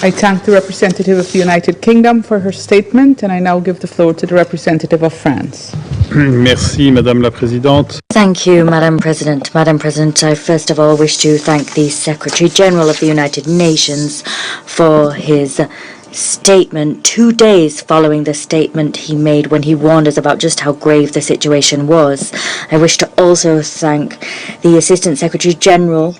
I thank the representative of the United Kingdom for her statement, and I now give the floor to the representative of France. Merci, Madame la Présidente. Thank you, Madam President. Madam President, I first of all wish to thank the Secretary General of the United Nations for his statement 2 days following the statement he made when he warned us about just how grave the situation was. I wish to also thank the Assistant Secretary General,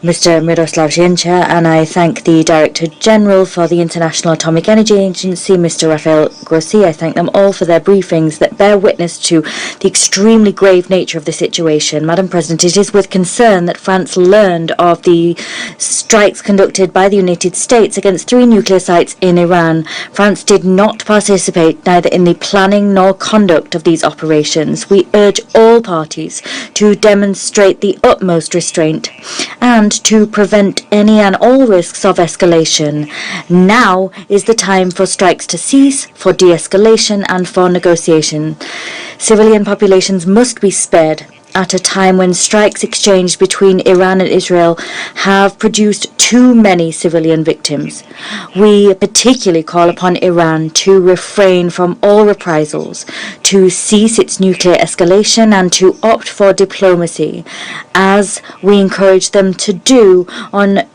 Mr. Miroslav Zięcia, and I thank the Director General for the International Atomic Energy Agency, Mr. Rafael Grossi. I thank them all for their briefings that bear witness to the extremely grave nature of the situation. Madam President, it is with concern that France learned of the strikes conducted by the United States against 3 nuclear sites in Iran. France did not participate neither in the planning nor conduct of these operations. We urge all parties to demonstrate the utmost restraint and to prevent any and all risks of escalation. Now is the time for strikes to cease, for de-escalation and for negotiation. Civilian populations must be spared at a time when strikes exchanged between Iran and Israel have produced too many civilian victims. We particularly call upon Iran to refrain from all reprisals, to cease its nuclear escalation, and to opt for diplomacy, as we encourage them to do on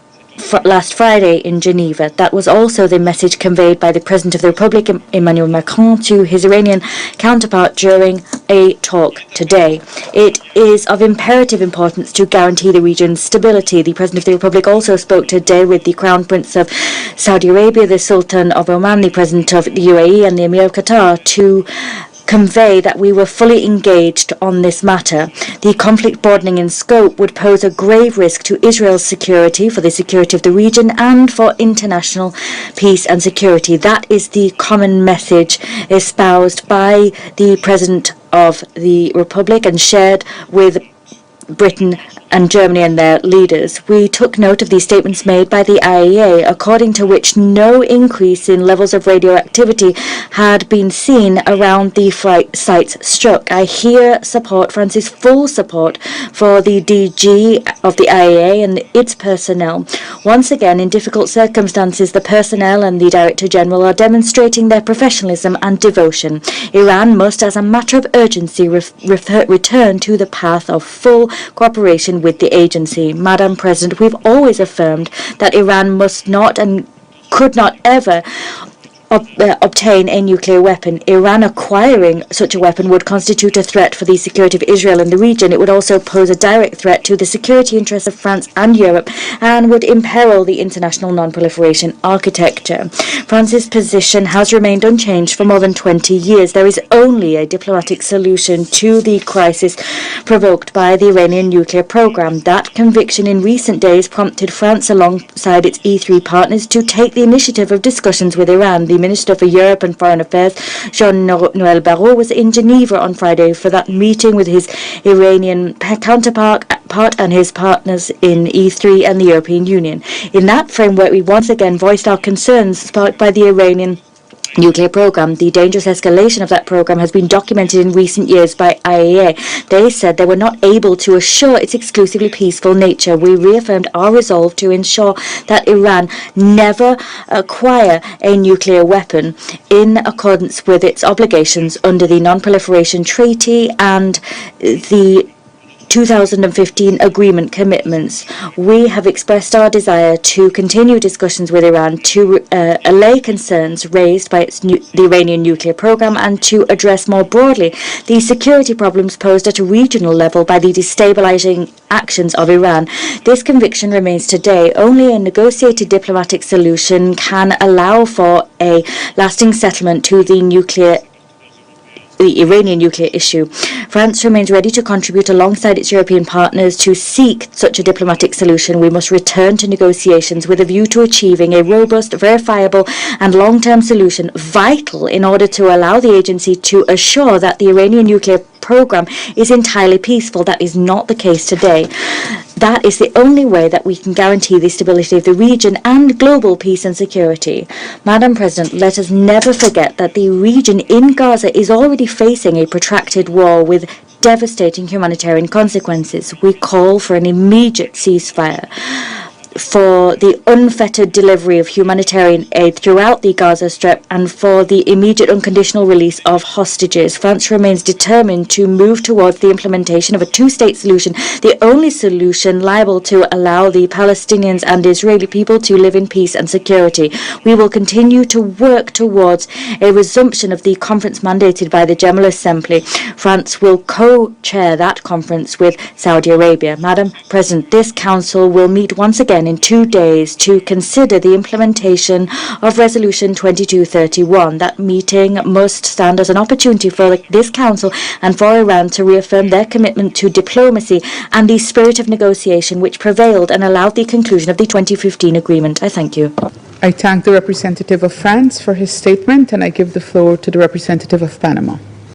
last Friday in Geneva. That was also the message conveyed by the President of the Republic, Emmanuel Macron, to his Iranian counterpart during a talk today. It is of imperative importance to guarantee the region's stability. The President of the Republic also spoke today with the Crown Prince of Saudi Arabia, the Sultan of Oman, the President of the UAE, and the Emir of Qatar to convey that we were fully engaged on this matter. The conflict broadening in scope would pose a grave risk to Israel's security, for the security of the region, and for international peace and security. That is the common message espoused by the President of the Republic and shared with Britain and Germany and their leaders. We took note of these statements made by the IAEA, according to which no increase in levels of radioactivity had been seen around the sites struck. I here support France's full support for the DG of the IAEA and its personnel. Once again, in difficult circumstances, the personnel and the Director General are demonstrating their professionalism and devotion. Iran must, as a matter of urgency, return to the path of full cooperation with the agency. Madam President, we've always affirmed that Iran must not and could not ever obtain a nuclear weapon. Iran acquiring such a weapon would constitute a threat for the security of Israel in the region. It would also pose a direct threat to the security interests of France and Europe and would imperil the international non-proliferation architecture. France's position has remained unchanged for more than 20 years. There is only a diplomatic solution to the crisis provoked by the Iranian nuclear program. That conviction in recent days prompted France, alongside its E3 partners, to take the initiative of discussions with Iran. The Minister for Europe and Foreign Affairs, Jean-Noël Barrot, was in Geneva on Friday for that meeting with his Iranian counterpart and his partners in E3 and the European Union. In that framework, we once again voiced our concerns sparked by the Iranian nuclear program. The dangerous escalation of that program has been documented in recent years by IAEA. They said they were not able to assure its exclusively peaceful nature. We reaffirmed our resolve to ensure that Iran never acquire a nuclear weapon in accordance with its obligations under the Non-Proliferation Treaty and the 2015 agreement commitments. We have expressed our desire to continue discussions with Iran to allay concerns raised by the Iranian nuclear program and to address more broadly the security problems posed at a regional level by the destabilizing actions of Iran. This conviction remains today. Only a negotiated diplomatic solution can allow for a lasting settlement to the Iranian nuclear issue. France remains ready to contribute alongside its European partners to seek such a diplomatic solution. We must return to negotiations with a view to achieving a robust, verifiable and long-term solution, vital in order to allow the agency to assure that the Iranian nuclear program is entirely peaceful. That is not the case today. That is the only way that we can guarantee the stability of the region and global peace and security. Madam President, let us never forget that the region in Gaza is already facing a protracted war with devastating humanitarian consequences. We call for an immediate ceasefire. for the unfettered delivery of humanitarian aid throughout the Gaza Strip and for the immediate unconditional release of hostages. France remains determined to move towards the implementation of a two-state solution, the only solution liable to allow the Palestinians and Israeli people to live in peace and security. We will continue to work towards a resumption of the conference mandated by the General Assembly. France will co-chair that conference with Saudi Arabia. Madam President, this Council will meet once again in 2 days to consider the implementation of Resolution 2231. That meeting must stand as an opportunity for this Council and for Iran to reaffirm their commitment to diplomacy and the spirit of negotiation which prevailed and allowed the conclusion of the 2015 agreement. I thank you. I thank the representative of France for his statement, and I give the floor to the representative of Panama.